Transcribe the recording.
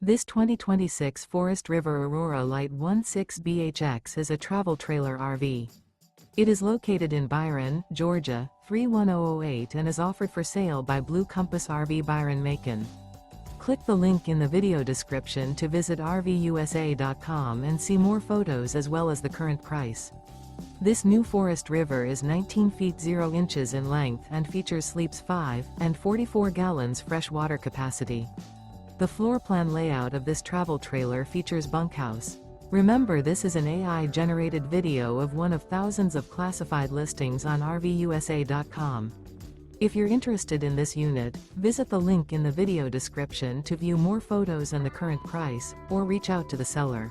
This 2026 Forest River Aurora Light 16BHX is a travel trailer RV. It is located in Byron, Georgia, 31008 and is offered for sale by Blue Compass RV Byron-Macon. Click the link in the video description to visit RVUSA.com and see more photos as well as the current price. This new Forest River is 19 feet 0 inches in length and features sleeps 5 and 44 gallons fresh water capacity. The floor plan layout of this travel trailer features bunkhouse. Remember, this is an AI-generated video of one of thousands of classified listings on RVUSA.com. If you're interested in this unit, visit the link in the video description to view more photos and the current price, or reach out to the seller.